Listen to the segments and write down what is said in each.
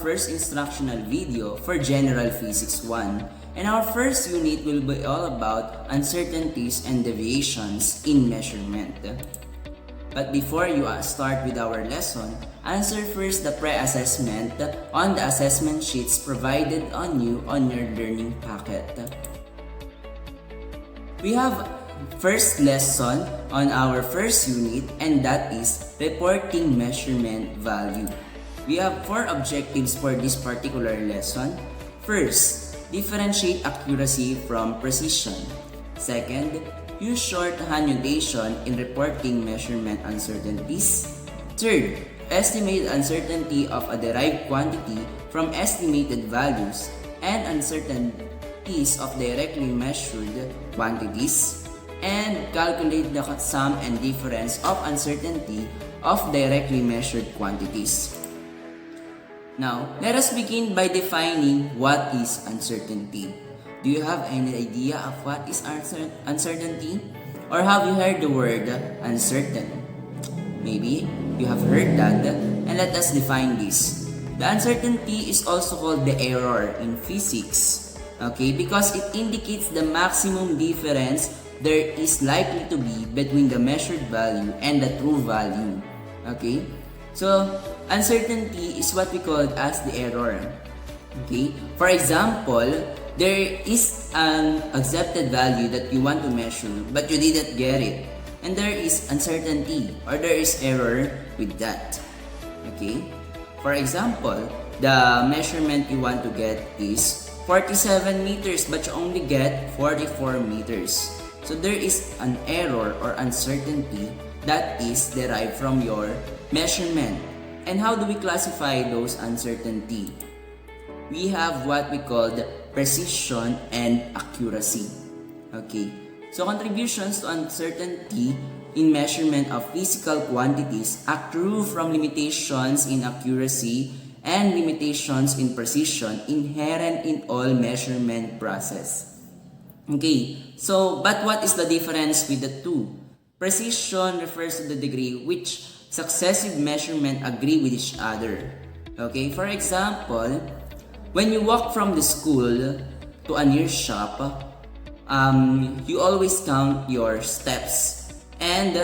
first instructional video for General Physics 1, and our first unit will be all about uncertainties and deviations in measurement. But before you start with our lesson, answer first the pre-assessment on the assessment sheets provided on you on your learning packet. We have first lesson on our first unit, and that is reporting measurement value. We have 4 objectives for this particular lesson. First, differentiate accuracy from precision. Second, use shorthand notation in reporting measurement uncertainties. Third, estimate uncertainty of a derived quantity from estimated values and uncertainties of directly measured quantities. And calculate the sum and difference of uncertainty of directly measured quantities. Now, let us begin by defining what is uncertainty. Do you have any idea of what is uncertainty? Or have you heard the word uncertain? Maybe you have heard that, and let us define this. The uncertainty is also called the error in physics, okay, because it indicates the maximum difference there is likely to be between the measured value and the true value. Okay? So, uncertainty is what we call as the error. Okay? For example, there is an accepted value that you want to measure but you didn't get it. And there is uncertainty or there is error with that. Okay? For example, the measurement you want to get is 47 meters but you only get 44 meters. So there is an error or uncertainty that is derived from your measurement. And how do we classify those uncertainty? We have what we call the precision and accuracy. Okay. So contributions to uncertainty in measurement of physical quantities accrue from limitations in accuracy and limitations in precision inherent in all measurement process. Okay, so but what is the difference with the two? Precision refers to the degree which successive measurements agree with each other. Okay, for example, when you walk from the school to a near shop, you always count your steps and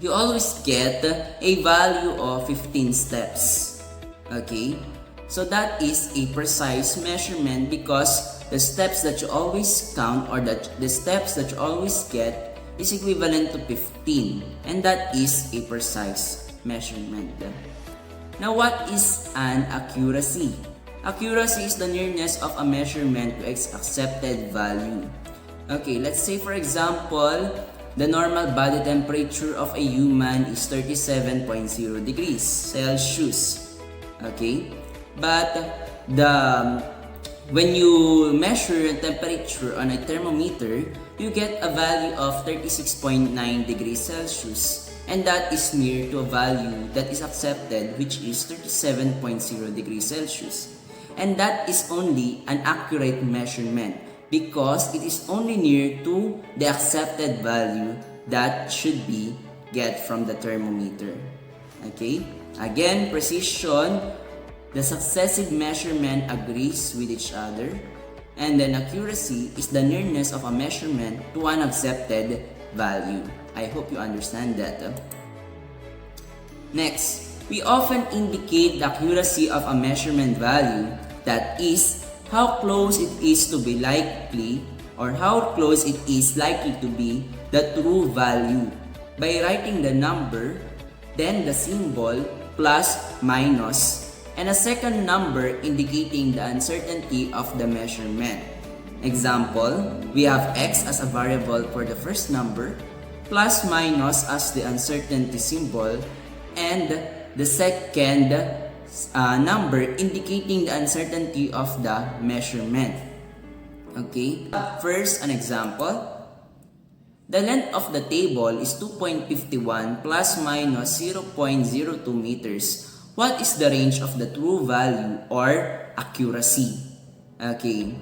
you always get a value of 15 steps. Okay, so that is a precise measurement because the steps that you always count or the steps that you always get is equivalent to 15, and that is a precise measurement. Now, what is an accuracy? Accuracy is the nearness of a measurement to its accepted value. Okay, let's say for example, the normal body temperature of a human is 37.0 degrees Celsius. Okay, but when you measure temperature on a thermometer, you get a value of 36.9 degrees Celsius, and that is near to a value that is accepted, which is 37.0 degrees Celsius. And that is only an accurate measurement because it is only near to the accepted value that should be get from the thermometer. Okay? Again, precision. The successive measurement agrees with each other, and then accuracy is the nearness of a measurement to an accepted value. I hope you understand that. Next, we often indicate the accuracy of a measurement value, that is, how close it is to be likely or how close it is likely to be the true value by writing the number, then the symbol plus minus, and a second number indicating the uncertainty of the measurement. Example, we have x as a variable for the first number, plus minus as the uncertainty symbol, and the second number indicating the uncertainty of the measurement. Okay, first an example. The length of the table is 2.51 plus minus 0.02 meters. What is the range of the true value or accuracy? Okay,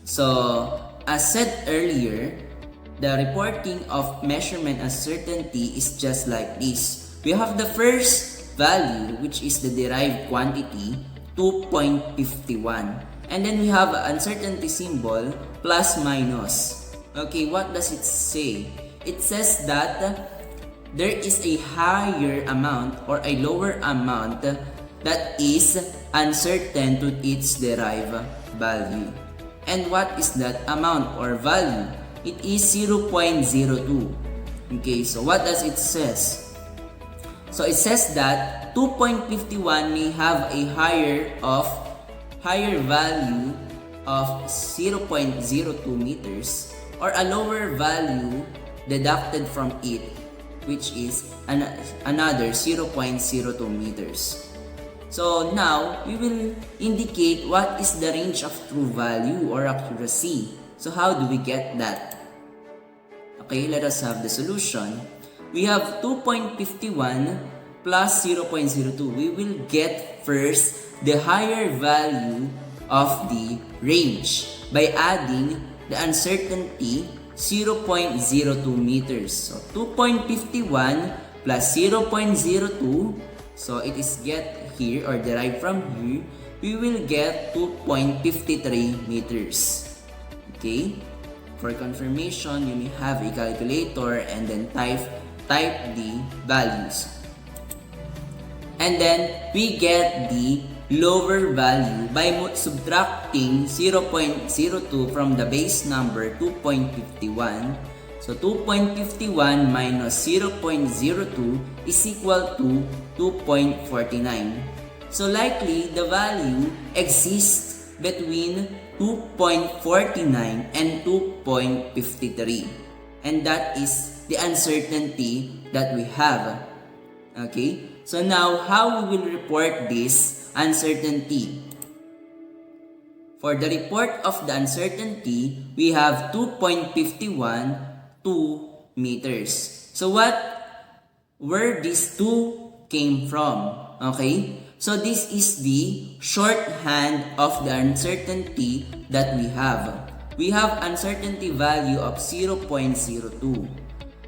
so as said earlier, the reporting of measurement uncertainty is just like this. We have the first value, which is the derived quantity, 2.51. And then we have uncertainty symbol plus minus. Okay, what does it say? It says that there is a higher amount or a lower amount that is uncertain to its derived value. And what is that amount or value? It is 0.02. Okay, so what does it says? So it says that 2.51 may have a higher value of 0.02 meters or a lower value deducted from it, which is another 0.02 meters. So now we will indicate what is the range of true value or accuracy. So how do we get that? Okay, let us have the solution. We have 2.51 plus 0.02. We will get first the higher value of the range by adding the uncertainty 0.02 meters. So 2.51 plus 0.02, so it is get here or derived from here, we will get 2.53 meters. Okay? For confirmation, you may have a calculator and then type the values. And then we get the lower value by subtracting 0.02 from the base number 2.51. So 2.51 minus 0.02 is equal to 2.49. So likely the value exists between 2.49 and 2.53. And that is the uncertainty that we have. Okay? So now, how we will report this uncertainty? For the report of the uncertainty, we have 2.51 2 meters. So where these two came from? Okay? So this is the shorthand of the uncertainty that we have. We have uncertainty value of 0.02.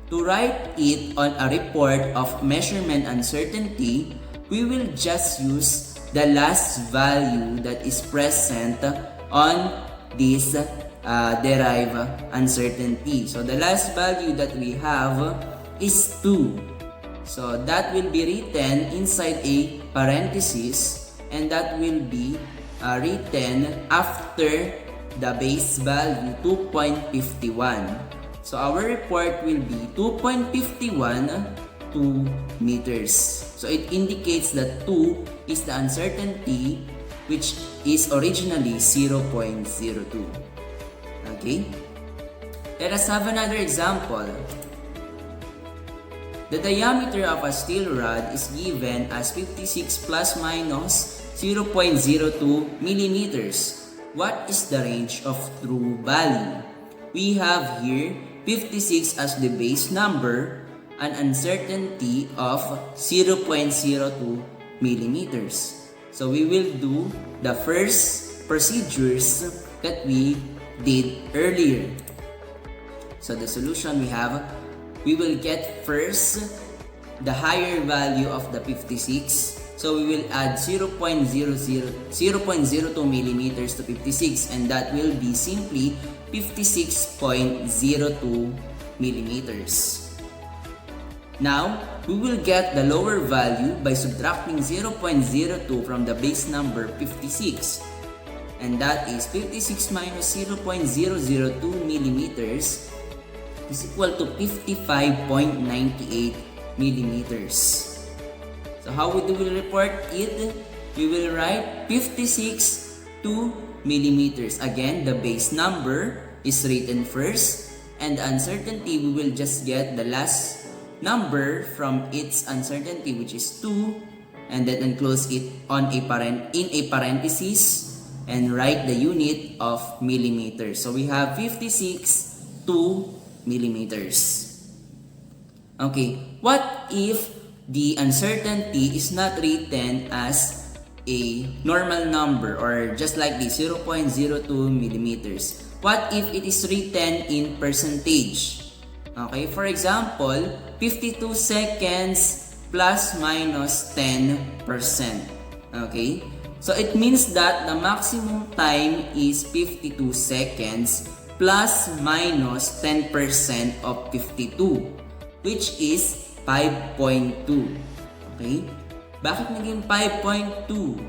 To write it on a report of measurement uncertainty, we will just use the last value that is present on this derived uncertainty. So the last value that we have is 2. So that will be written inside a parenthesis, and that will be written after the base value 2.51. So our report will be 2.51 2 meters. So it indicates that 2 is the uncertainty, which is originally 0.02. Okay? Let us have another example. The diameter of a steel rod is given as 56 plus minus 0.02 millimeters. What is the range of true value? We have here 56 as the base number, an uncertainty of 0.02 millimeters. So we will do the first procedures that we did earlier. So the solution we will get first the higher value of the 56. So we will add 0.02 millimeters to 56, and that will be simply 56.02 millimeters. Now, we will get the lower value by subtracting 0.02 from the base number 56. And that is 56 minus 0.002 millimeters is equal to 55.98 millimeters. So how we will report it? We will write 56 2 millimeters. Again, the base number is written first, and the uncertainty, we will just get the last number from its uncertainty, which is 2, and then enclose it in a parenthesis and write the unit of millimeters. So we have 56 2 millimeters. Okay, what if the uncertainty is not written as a normal number or just like the 0.02 millimeters? What if it is written in percentage? Okay, for example, 52 seconds plus minus 10%. Okay, So it means that the maximum time is 52 seconds plus minus 10% of 52, which is 5.2. Okay? Bakit naging 5.2?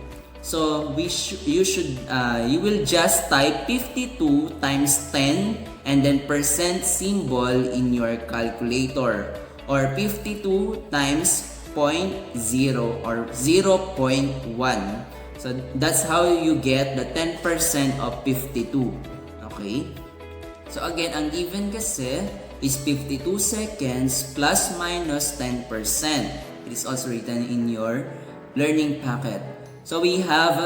So you will just type 52 times 10 and then percent symbol in your calculator, or 52 times 0.0 or 0.1. So that's how you get the 10% of 52. Okay? So again, ang given kasi is 52 seconds plus minus 10%. It is also written in your learning packet. So we have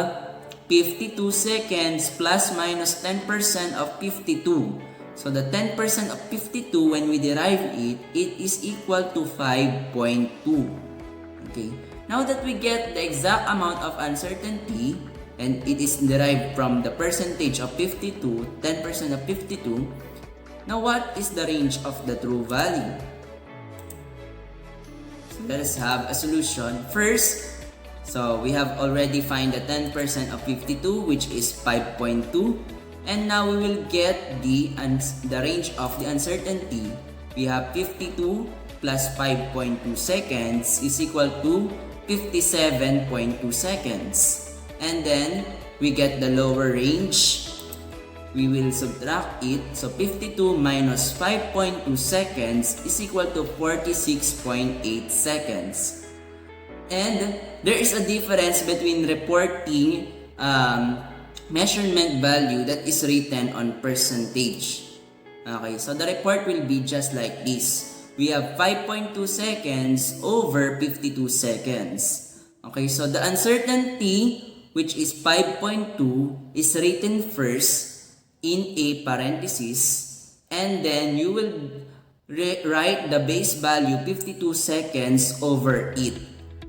52 seconds plus minus 10% of 52. So the 10% of 52, when we derive it, it is equal to 5.2. Okay. Now that we get the exact amount of uncertainty, and it is derived from the percentage of 52, 10% of 52, now what is the range of the true value? So let us have a solution. First, so we have already find the 10% of 52, which is 5.2. And now we will get the range of the uncertainty. We have 52 plus 5.2 seconds is equal to 57.2 seconds. And then we get the lower range. We will subtract it. So 52 minus 5.2 seconds is equal to 46.8 seconds. And there is a difference between reporting measurement value that is written on percentage. Okay, so the report will be just like this. We have 5.2 seconds over 52 seconds. Okay, so the uncertainty, which is 5.2, is written first in a parenthesis, and then you will write the base value 52 seconds over it.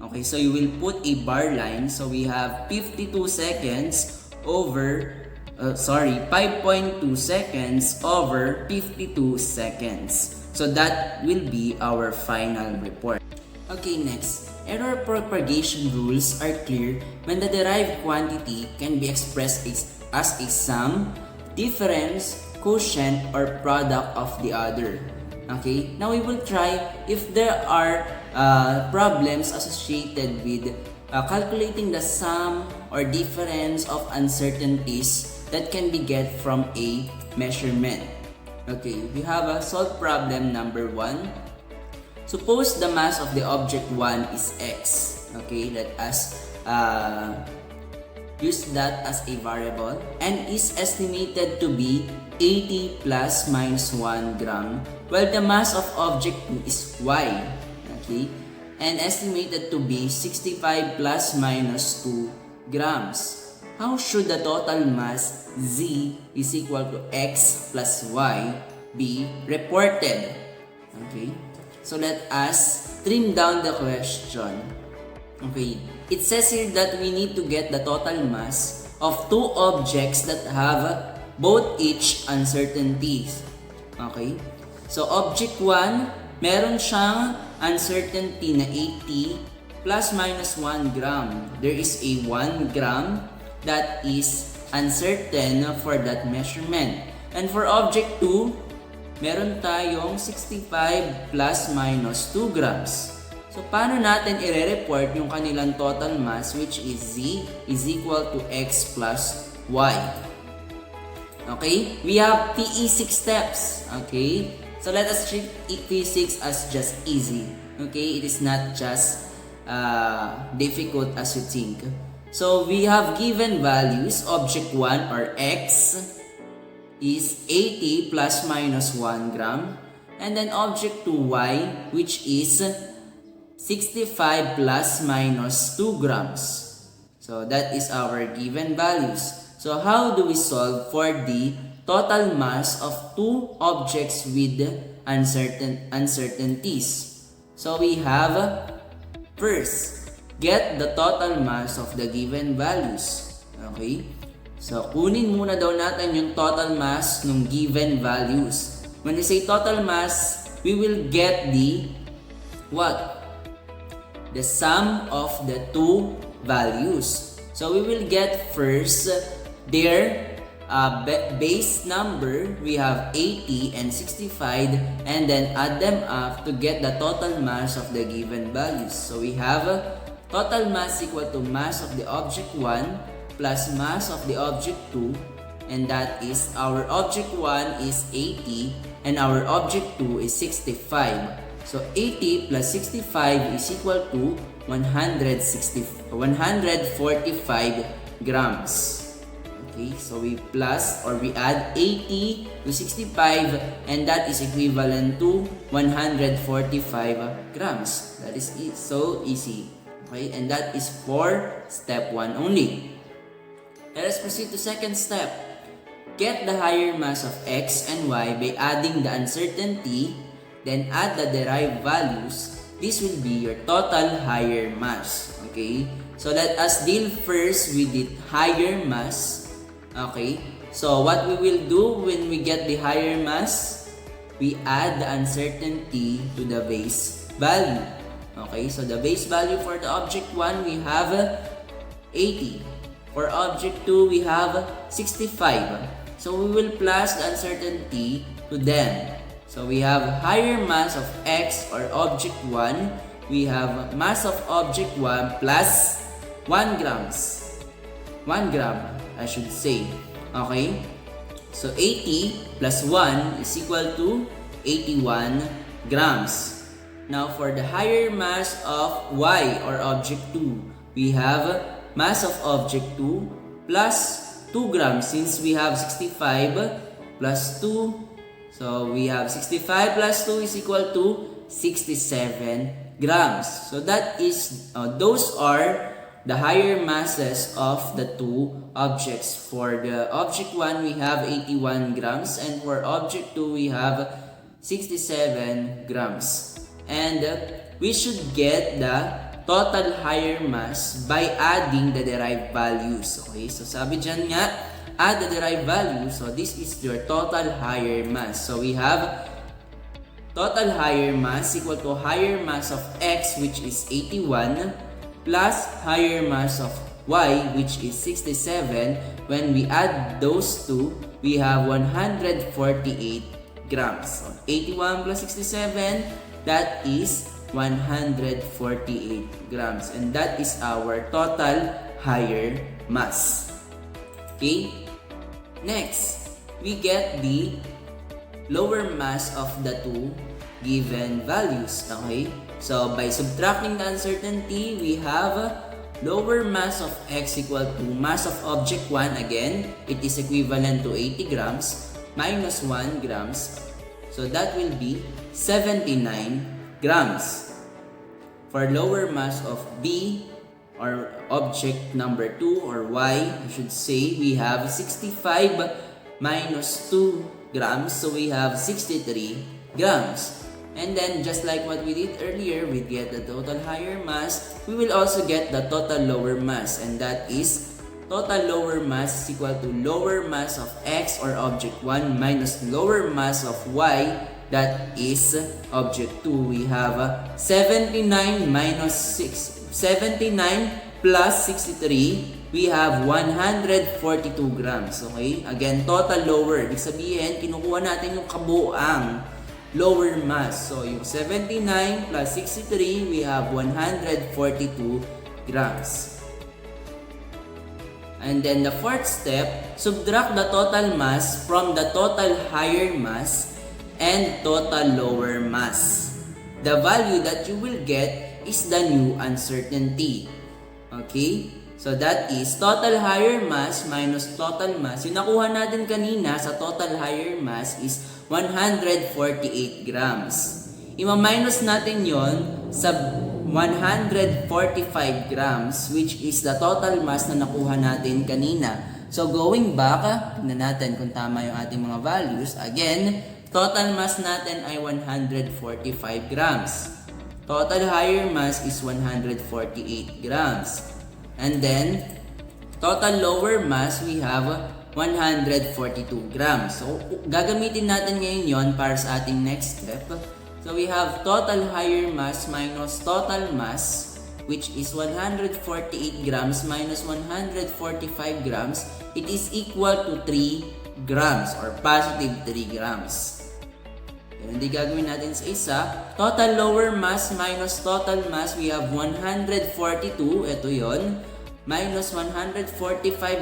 Okay, so you will put a bar line. So we have 52 seconds over 5.2 seconds over 52 seconds. So that will be our final report. Okay, next. Error propagation rules are clear when the derived quantity can be expressed as a sum, difference, quotient, or product of the other. Okay, now we will try if there are problems associated with calculating the sum or difference of uncertainties that can be get from a measurement. Okay, we have a solve problem number 1. Suppose the mass of the object 1 is x. Okay, let us use that as a variable, and is estimated to be 80 plus minus 1 gram, while the mass of object 2 is y. Okay, and estimated to be 65 plus minus 2 grams. How should the total mass z is equal to x plus y be reported? Okay, so let us trim down the question. Okay, it says here that we need to get the total mass of two objects that have both each uncertainties. Okay, so object 1, meron siyang uncertainty na 80 plus minus 1 gram. There is a 1 gram that is uncertain for that measurement. And for object 2, meron tayong 65 plus minus 2 grams. So paano natin i-report yung kanilang total mass, which is z is equal to x plus y? Okay, we have PE6 steps. Okay, so let us treat PE6 as just easy. Okay, it is not just difficult as you think. So we have given values. Object 1 or x is 80 plus minus 1 gram. And then object 2 y, which is 65 plus minus 2 grams. So that is our given values. So how do we solve for the total mass of two objects with uncertainties? So we have first, get the total mass of the given values. Okay? So, kunin muna daw natin yung total mass ng given values. When we say total mass, we will get the what? The sum of the two values. So we will get first their base number. We have 80 and 65, and then add them up to get the total mass of the given values. So we have total mass equal to mass of the object 1 plus mass of the object 2, and that is our object 1 is 80 and our object 2 is 65. So 80 plus 65 is equal to 145 grams. Okay, so we plus or we add 80 to 65, and that is equivalent to 145 grams. That is so easy. Okay, and that is for step 1 only. Let us proceed to second step. Get the higher mass of x and y by adding the uncertainty, then add the derived values. This will be your total higher mass. Okay, so let us deal first with the higher mass. Okay, so what we will do when we get the higher mass, we add the uncertainty to the base value. Okay, so the base value for the object 1 we have 80. For object 2 we have 65. So we will plus the uncertainty to them. So we have higher mass of x or object 1. We have mass of object 1 plus 1 grams. 1 gram, I should say. Okay? So 80 plus 1 is equal to 81 grams. Now for the higher mass of y or object 2, we have mass of object 2 plus 2 grams, since we have 65 plus 2. So we have 65 plus 2 is equal to 67 grams. So that is, those are the higher masses of the two objects. For the object 1, we have 81 grams, and for object 2, we have 67 grams. And we should get the total higher mass by adding the derived values. Okay, so sabi dyan nga, add the derived values. So this is your total higher mass. So we have total higher mass equal to higher mass of x, which is 81, plus higher mass of y, which is 67. When we add those two, we have 148 grams. So 81 plus 67, that is 148 grams, and that is our total higher mass. Okay, next we get the lower mass of the two given values. Okay, so by subtracting the uncertainty, we have lower mass of x equal to mass of object 1. Again, it is equivalent to 80 grams minus 1 grams, so that will be 79 grams. For lower mass of b or object number 2 or y, I should say, we have 65 minus 2 grams, so we have 63 grams. And then just like what we did earlier, we get the total higher mass, we will also get the total lower mass, and that is total lower mass is equal to lower mass of x or object 1 minus lower mass of y, that is object 2. We have 79 minus 79 plus 63, we have 142 grams. Okay, again, total lower, ibig sabihin kinukuha natin yung kabuuang lower mass. So yung 79 plus 63, we have 142 grams. And then the fourth step, subtract the total mass from the total higher mass and total lower mass. The value that you will get is the new uncertainty. Okay? So that is total higher mass minus total mass. Yung nakuha natin kanina sa total higher mass is 148 grams. Ima-minus natin yon sa 145 grams, which is the total mass na nakuha natin kanina. So going back, tingnan natin kung tama yung ating mga values. Again, total mass natin ay 145 grams. Total higher mass is 148 grams. And then, total lower mass, we have 142 grams. So, gagamitin natin ngayon yon para sa ating next step. So, we have total higher mass minus total mass. which is 148 grams minus 145 grams, it is equal to 3 grams or positive 3 grams. Yan, hindi gagawin natin sa isa. Total lower mass minus total mass, we have 142, ito yon, minus 145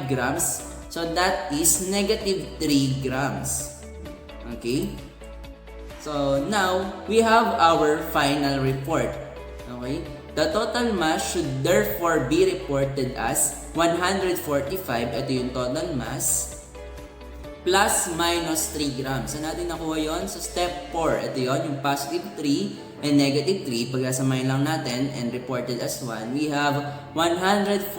grams, so that is negative 3 grams. Okay? So now, we have our final report. Okay? The total mass should therefore be reported as 145, ito yung total mass, plus minus 3 grams. Saan natin nakuha yon? So step 4, ito yon, yung positive 3 and negative 3, pagkasamahin lang natin and reported as 1, we have 145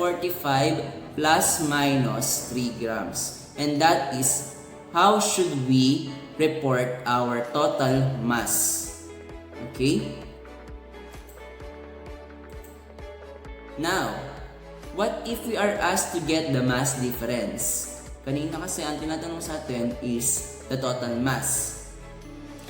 plus minus 3 grams. And that is how should we report our total mass. Okay? Now, what if we are asked to get the mass difference? Kanina kasi ang tinatanong sa atin is the total mass.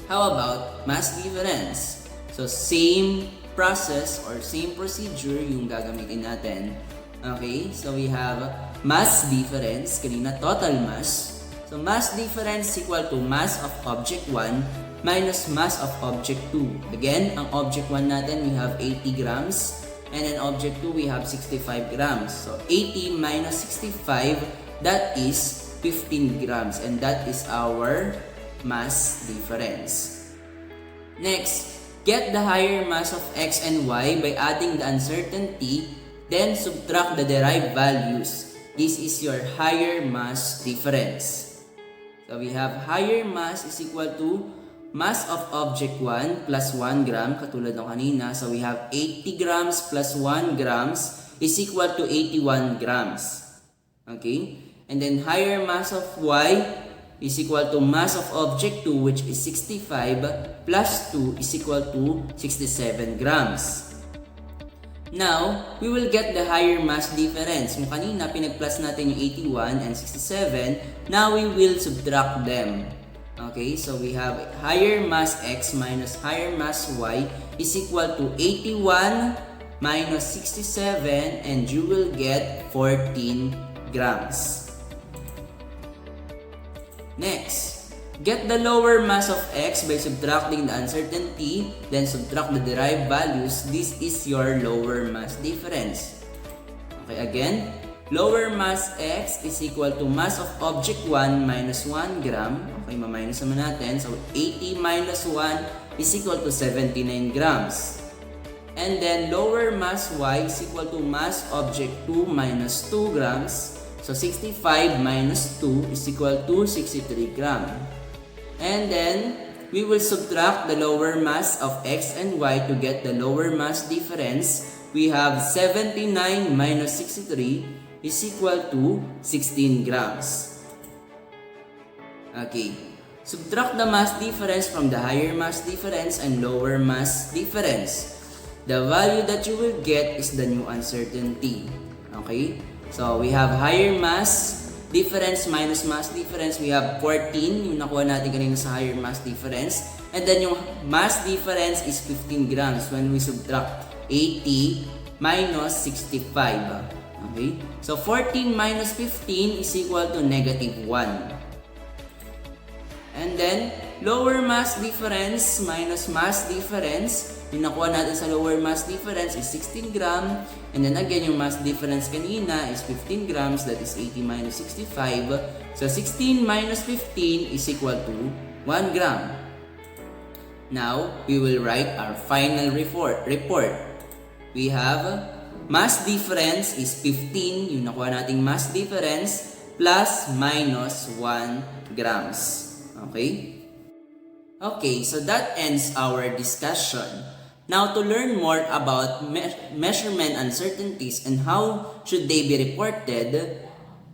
How about mass difference? So, same process or same procedure yung gagamitin natin. Okay, so we have mass difference, kanina total mass. So, mass difference is equal to mass of object 1 minus mass of object 2. Again, ang object 1 natin, we have 80 grams. And in object 2, we have 65 grams. So, 80 minus 65, that is 15 grams. And that is our mass difference. Next, get the higher mass of x and y by adding the uncertainty, then subtract the derived values. This is your higher mass difference. So, we have higher mass is equal to mass of object 1 plus 1 gram, katulad ng kanina. So, we have 80 grams plus 1 grams is equal to 81 grams. Okay? And then, higher mass of y is equal to mass of object 2, which is 65, plus 2 is equal to 67 grams. Now, we will get the higher mass difference. Yung kanina, pinag-plus natin yung 81 and 67. Now, we will subtract them. Okay, so we have higher mass x minus higher mass y is equal to 81 minus 67, and you will get 14 grams. Next, get the lower mass of x by subtracting the uncertainty, then subtract the derived values. This is your lower mass difference. Okay, again, lower mass x is equal to mass of object 1 minus 1 gram. Okay, ma-minus naman natin. So, 80 minus 1 is equal to 79 grams. And then, lower mass y is equal to mass object 2 minus 2 grams. So, 65 minus 2 is equal to 63 gram. And then, we will subtract the lower mass of x and y to get the lower mass difference. We have 79 minus 63 is equal to 16 grams. Okay. Subtract the mass difference from the higher mass difference and lower mass difference. The value that you will get is the new uncertainty. Okay? So, we have higher mass difference minus mass difference. We have 14, yung nakuha natin kanina sa higher mass difference. And then yung mass difference is 15 grams when we subtract 80 minus 65. Okay? So, 14 minus 15 is equal to negative 1. And then, lower mass difference minus mass difference. Yung nakuha natin sa lower mass difference is 16 gram. And then again, yung mass difference kanina is 15 grams. That is 80 minus 65. So, 16 minus 15 is equal to 1 gram. Now, we will write our final report. We have mass difference is 15. Yung nakuha nating mass difference plus minus 1 grams. Okay? Okay, so that ends our discussion. Now, to learn more about measurement uncertainties and how should they be reported,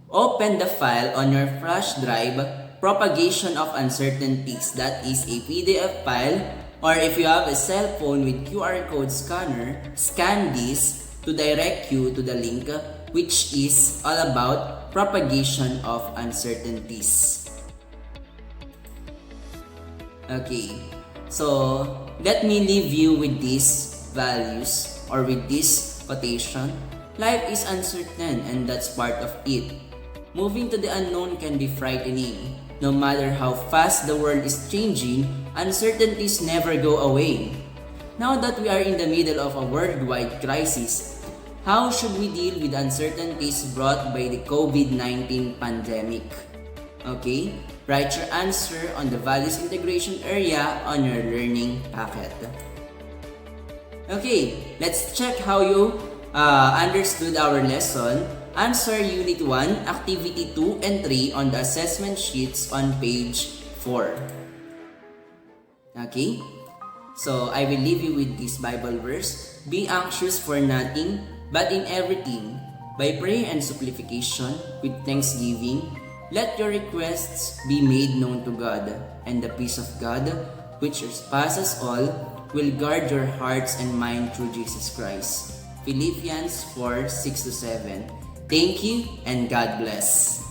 open the file on your flash drive, Propagation of Uncertainties. That is a PDF file, or if you have a cell phone with QR code scanner, scan this to direct you to the link, which is all about propagation of uncertainties. Okay, so let me leave you with these values or with these anticipation. Life is uncertain and that's part of it. Moving to the unknown can be frightening. No matter how fast the world is changing, uncertainties never go away. Now that we are in the middle of a worldwide crisis, how should we deal with uncertainties brought by the COVID-19 pandemic? Okay, write your answer on the values integration area on your learning packet. Okay, let's check how you understood our lesson. Answer Unit 1, Activity 2 and 3 on the assessment sheets on page 4. Okay? So, I will leave you with this Bible verse. Be anxious for nothing, but in everything, by prayer and supplication, with thanksgiving, let your requests be made known to God, and the peace of God, which surpasses all, will guard your hearts and mind through Jesus Christ. Philippians 4:6-7. Thank you and God bless.